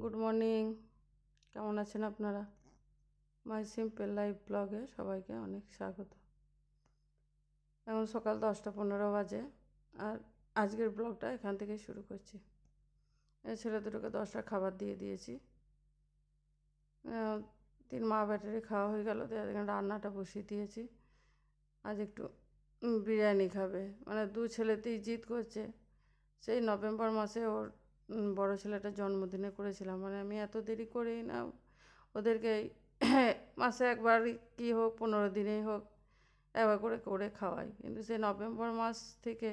Good morning. কেমন আছেন আপনারা? মাই সিম্পল লাইফ ব্লগে সবাইকে অনেক স্বাগত। এখন সকাল 10টা 15 বাজে, আর আজকের ব্লগটা এখান থেকে শুরু করছি। এই ছেলে দুটোকে 10টা খাবার দিয়ে দিয়েছি। 3 মা ব্যাটারি খাওয়া হয়ে গেল, এখানে রান্নাটা বসিয়ে দিয়েছি। আজ একটু বিরিয়ানি খাবে, মানে দু ছেলেতেই জিদ করছে। সেই নভেম্বর মাসে ওর বড় ছেলেটার জন্মদিনে করেছিলাম, মানে আমি এত দেরি করেই না ওদেরকে মাসে একবারই কী হোক 15 দিনেই হোক একবার করে করে খাওয়াই, কিন্তু সেই নভেম্বর মাস থেকে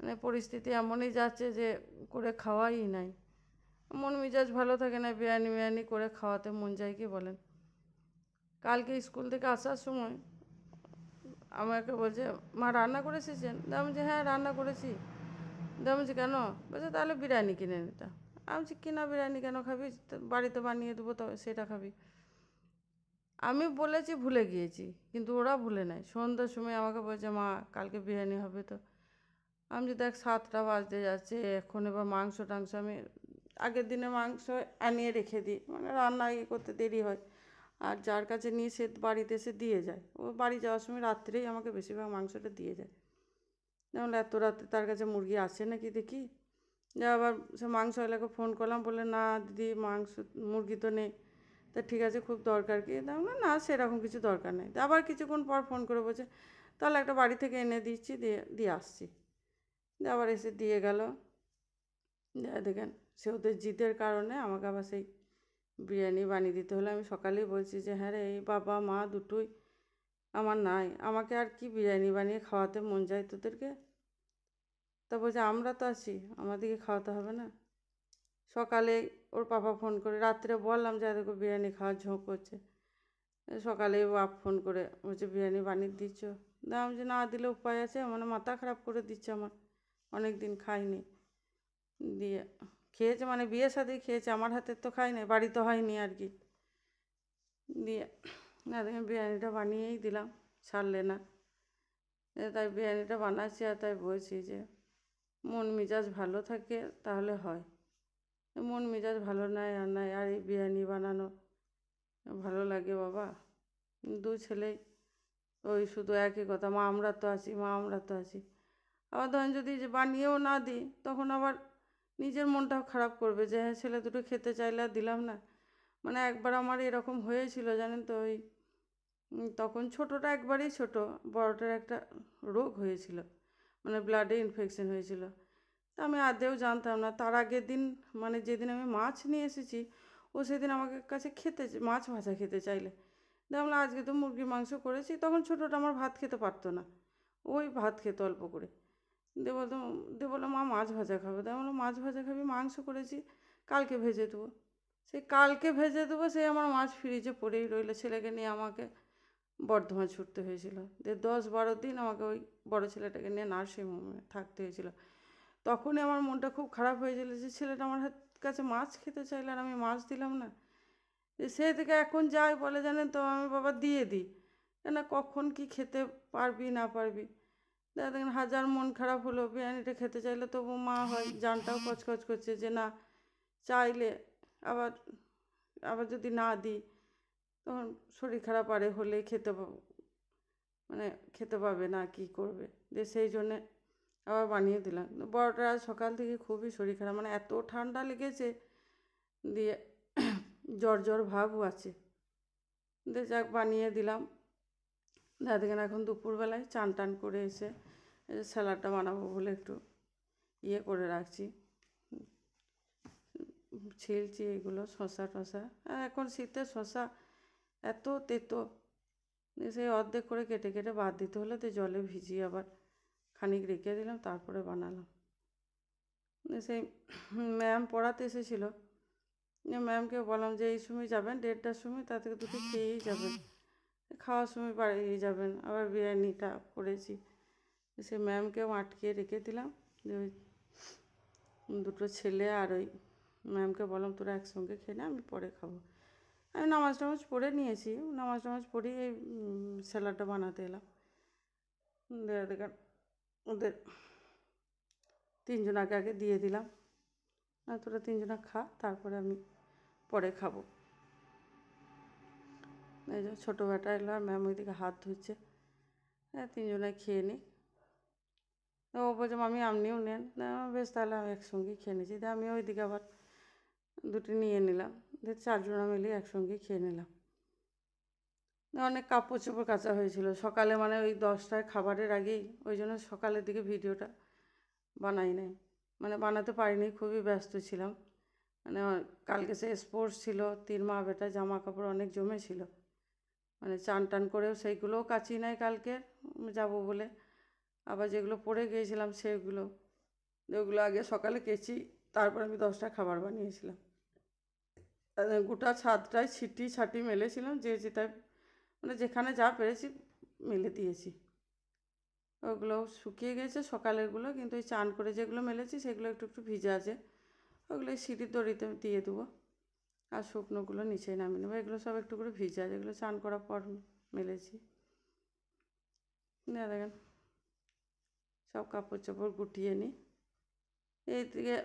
মানে পরিস্থিতি এমনই যাচ্ছে যে করে খাওয়াই নাই। মন মেজাজ ভালো থাকে না, বিরিয়ানি করে খাওয়াতে মন যায় কি বলেন। কালকে স্কুল থেকে আসার সময় আমাকে বলছে, মা রান্না করে এসেছেন? আমি বলছি হ্যাঁ রান্না করেছি। আমি বলছি কেন? বলছে তাহলে বিরিয়ানি কিনে নিতাম। আমি বলছি কিনা বিরিয়ানি কেন খাবি, বাড়িতে বানিয়ে দেবো, তবে সেটা খাবি। আমি বলেছি ভুলে গিয়েছি, কিন্তু ওরা ভুলে নাই। সন্ধ্যার সময় আমাকে বলছে, মা কালকে বিরিয়ানি হবে তো? আমি যে দেখ 7টা বাজতে যাচ্ছে, এখন এবার মাংস টাংস আমি আগের দিনে মাংস আনিয়ে রেখে দিই, মানে রান্না করতে দেরি হয়। আর যার কাছে নিয়ে সে বাড়িতে এসে দিয়ে যায়, ও বাড়ি যাওয়ার সময় রাত্রেই আমাকে বেশিরভাগ মাংসটা দিয়ে যায়। যেমন এত রাতে তার কাছে মুরগি আসে নাকি দেখি। যে আবার সে মাংসওয়ালাকে ফোন করলাম, বলে না দিদি মুরগি তো নেই। তা ঠিক আছে, খুব দরকার কি? না না সেরকম কিছু দরকার নেই। আবার কিছুক্ষণ পর ফোন করে বলছে তাহলে একটা বাড়ি থেকে এনে দিচ্ছি, দিয়ে দিয়ে আসছি। আবার এসে দিয়ে গেল। দেখেন, সে ওদের জিদের কারণে আমাকে আবার সেই বিরিয়ানি বানিয়ে দিতে হলো। আমি সকালেই বলছি যে হ্যাঁ রে, এই বাবা মা দুটোই আমার নাই, আমাকে আর কি বিরিয়ানি বানিয়ে খাওয়াতে মন যায় তোদেরকে? তা বলছে আমরা তো আছি, আমাদেরকে খাওয়াতে হবে না? সকালে ওর পাপা ফোন করে, রাত্রে বললাম যে দেখো বিরিয়ানি খাওয়ার ঝোঁক করছে। সকালে বাপ ফোন করে বলছে বিরিয়ানি বানিয়ে দিচ্ছ? আমি যে না দিলে উপায় আছে, মানে মাথা খারাপ করে দিচ্ছে আমার, অনেক দিন খাইনি। দিয়ে খেয়েছে, মানে বিয়ের সাথেই খেয়েছে, আমার হাতের তো খাইনি, বাড়িতে হয়নি আর কি। দিয়ে না দেখেন বিরিয়ানিটা বানিয়েই দিলাম, ছাড়লে না। তাই বিরিয়ানিটা বানাচ্ছি, আর তাই বলছি যে মন মেজাজ ভালো থাকে তাহলে হয়। মন মেজাজ ভালো নাই আর নাই, আর এই বিরিয়ানি বানানো ভালো লাগে বাবা? দু ছেলেই ওই শুধু একই কথা, মা আমরা তো আছি, মা আমরা তো আছি। আবার ধরেন যদি যে বানিয়েও না দিই, তখন আবার নিজের মনটাও খারাপ করবে যে হ্যাঁ ছেলে দুটো খেতে চাইলে আর দিলাম না। মানে একবার আমার এরকম হয়েছিল জানেন তো, ওই তখন ছোটোটা একবারই ছোট, বড়টার একটা রোগ হয়েছিল, মানে ব্লাডে ইনফেকশন হয়েছিল। তা আমি আদৌ জানতাম না। তার আগের দিন, মানে যেদিন আমি মাছ নিয়ে এসেছি, ও সেদিন আমাকে কাছে মাছ ভাজা খেতে চাইলে। দেখলাম আজকে তো মুরগির মাংস করেছি। তখন ছোটোটা আমার ভাত খেতে পারতো না, ওই ভাত খেতে অল্প করে। দিয়ে বললো মা মাছ ভাজা খাবে। তাই বললো মাছ ভাজা খাবি, মাংস করেছি, কালকে ভেজে দেবো। সেই কালকে ভেজে দেবো, সেই আমার মাছ ফ্রিজে পড়েই রইলো। ছেলেকে নিয়ে আমাকে বর্ধমান ছুটতে হয়েছিল। 10-12 দিন আমাকে ওই বড়ো ছেলেটাকে নিয়ে নার্সিংহোমে থাকতে হয়েছিল। তখনই আমার মনটা খুব খারাপ হয়েছিল যে ছেলেটা আমার কাছে মাছ খেতে চাইলে আর আমি মাছ দিলাম না। সে থেকে এখন যাই বলে জানেন তো, আমি বাবা দিয়ে দিই, কেন কখন কি খেতে পারবি না পারবি। দেখেন হাজার মন খারাপ হলো, বিরিয়ানিটা খেতে চাইলে তবু মা হয় জানটাও কচকচ করছে যে না চাইলে আবার আবার যদি না দিই তখন শরীর খারাপ আরে হলে মানে খেতে পাবে না, কি করবে। দিয়ে সেই জন্যে আবার বানিয়ে দিলাম। বড়টা সকাল থেকে খুবই শরীর খারাপ, মানে এত ঠান্ডা লেগেছে, দিয়ে জ্বর ভাবও আছে। দিয়ে যাক বানিয়ে দিলাম। দেখেন এখন দুপুরবেলায় চান টান করে এসে স্যালাডটা বানাবো বলে একটু ইয়ে করে রাখছি, ছিলছি এগুলো শসা টসা। এখন শীতে শসা এত তেতো, সেই অর্ধেক করে কেটে কেটে বাদ দিতে হলো, তো জলে ভিজিয়ে আবার খানিক রেখে দিলাম, তারপরে বানালাম। সেই ম্যাম পড়াতে এসেছিলো, ম্যামকে বললাম যে এই সময় যাবেন 1:30টার সময়, তা থেকে দুটো খেয়েই যাবেন, খাওয়ার সময় বাড়িয়ে যাবেন। আবার বিরিয়ানিটা করেছি, সে ম্যামকেও আটকে রেখে দিলাম। যে ওই দুটো ছেলে আর ওই ম্যামকে বললাম তোরা একসঙ্গে খেয়ে নে, আমি পরে খাবো। আমি নামাজ টামাজ পড়ে নিয়েছি, নামাজ টামাজ পড়েই এই স্যালাডটা বানাতে এলাম। দেখেন ওদের 3 জনাকে আগে দিয়ে দিলাম, তোরা তিনজনা খা, তারপরে আমি পরে খাবো। এই যে ছোটো বেটা এলো আর ম্যাম ওইদিকে হাত ধুচ্ছে। তিনজনে খেয়ে নিই। ও বলছে মামি আপনিও নেন। বেশ তাহলে আমি একসঙ্গেই খেয়ে নিয়েছি। দিয়ে আমি ওইদিকে আবার দুটি নিয়ে নিলাম, দিয়ে চারজনা মিলে একসঙ্গেই খেয়ে নিলাম। অনেক কাপড় চোপড় কাচা হয়েছিল সকালে, মানে ওই 10টায় খাবারের আগেই, ওই জন্য সকালের দিকে ভিডিওটা বানাই নাই, মানে বানাতে পারিনি, খুবই ব্যস্ত ছিলাম। মানে কালকে সে স্পোর্টস ছিল, 3 মা বেটা জামা কাপড় অনেক জমেছিল, মানে চান টান করেও সেইগুলোও কাচি নাই কালকে যাব বলে। আবার যেগুলো পরে গিয়েছিলাম সেগুলো, যেগুলো আগে সকালে কেচি, তারপর আমি 10টা খাবার বানিয়েছিলাম। গোটা ছাদটায় ছিটি ছাটি মেলেছিলাম, যে যেটায় মানে যেখানে যা পেরেছি মেলে দিয়েছি। ওগুলো শুকিয়ে গেছে সকালেরগুলো, কিন্তু ওই চান করে যেগুলো মেলেছি সেগুলো একটু একটু ভিজে আছে, ওগুলো সিঁড়ির দড়িতে দিয়ে দেবো, আর শুকনোগুলো নিচেই নামিয়ে নেবো। এগুলো সব একটু করে ভিজে আছে, এগুলো চান করার পর মেলেছি। না দেখেন সব কাপড় চোপড় গুটিয়ে নিই। এইদিকে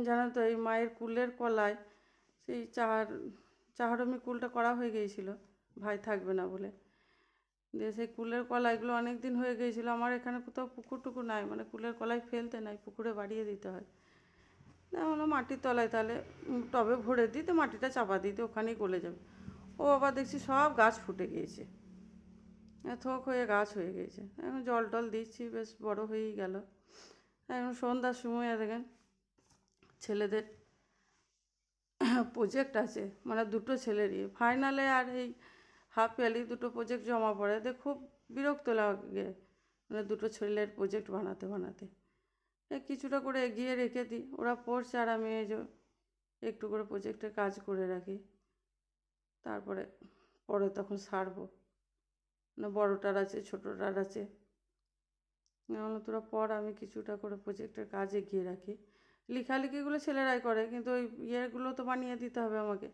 জানো তো, এই মায়ের কুলের কলায় সেই চাহারমি কুলটা করা হয়ে গিয়েছিলো, ভাই থাকবে না বলে। দিয়ে সেই কুলের কলাইগুলো অনেক দিন হয়ে গিয়েছিলো। আমার এখানে কোথাও পুকুর টুকুর নাই, মানে কুলের কলাই ফেলতে নাই, পুকুরে বাড়িয়ে দিতে হয়। হলো মাটির তলায়, তাহলে টবে ভরে দিই, তো মাটিটা চাপা দিতে ওখানেই গলে যাবে। ও আবার দেখছি সব গাছ ফুটে গিয়েছে, থোক হয়ে গাছ হয়ে গিয়েছে। এখন জল টল দিচ্ছি, বেশ বড় হয়েই গেল। এখন সন্ধ্যার সময় দেখেন ছেলেদের প্রজেক্ট আছে, মানে দুটো ছেলেরই ফাইনালে আর এই হাফ ইয়ারলি দুটো প্রজেক্ট জমা পড়ে। এদের খুব বিরক্ত লাগে, মানে দুটো ছেলের প্রজেক্ট বানাতে বানাতে। কিছুটা করে এগিয়ে রেখে দিই, ওরা পড়ছে আর আমি এই যে একটু করে প্রজেক্টের কাজ করে রাখি, তারপরে পরে তখন সারবো। মানে বড়টার আছে, ছোটোটার আছে, তোরা পর, আমি কিছুটা করে প্রজেক্টের কাজ এগিয়ে রাখি। লেখালেখিগুলো ছেলেরাই করে, কিন্তু ওই ইয়েগুলো তো বানিয়ে দিতে হবে আমাকে,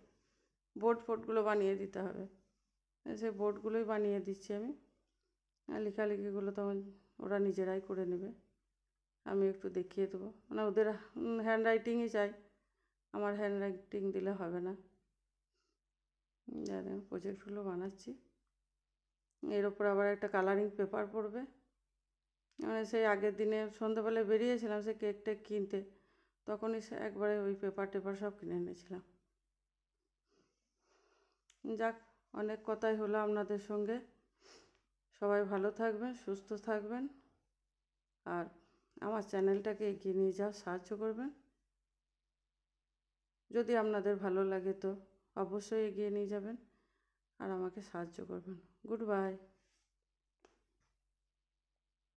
বোর্ড ফোর্ডগুলো বানিয়ে দিতে হবে। সেই বোর্ডগুলোই বানিয়ে দিচ্ছি আমি, আর লেখালেখিগুলো তখন ওরা নিজেরাই করে নেবে, আমি একটু দেখিয়ে দেবো। মানে ওদের হ্যান্ড রাইটিংই চাই, আমার হ্যান্ড রাইটিং দিলে হবে না। জানেন প্রজেক্টগুলো বানাচ্ছি। এর ওপর আবার একটা কালারিং পেপার পড়বে। মানে সেই আগের দিনে সন্ধ্যাবেলায় বেরিয়েছিলাম সে কেক টেক কিনতে, তখনই একবারে ওই পেপার টেপার সব কিনে এনেছিলাম। যাক, অনেক কথাই হলো আপনাদের সঙ্গে। সবাই ভালো থাকবেন, সুস্থ থাকবেন, আর আমার চ্যানেলটাকে এগিয়ে নিয়ে যাওয়ার সাহায্য করবেন। যদি আপনাদের ভালো লাগে তো অবশ্যই এগিয়ে নিয়ে যাবেন আর আমাকে সাহায্য করবেন। Good bye.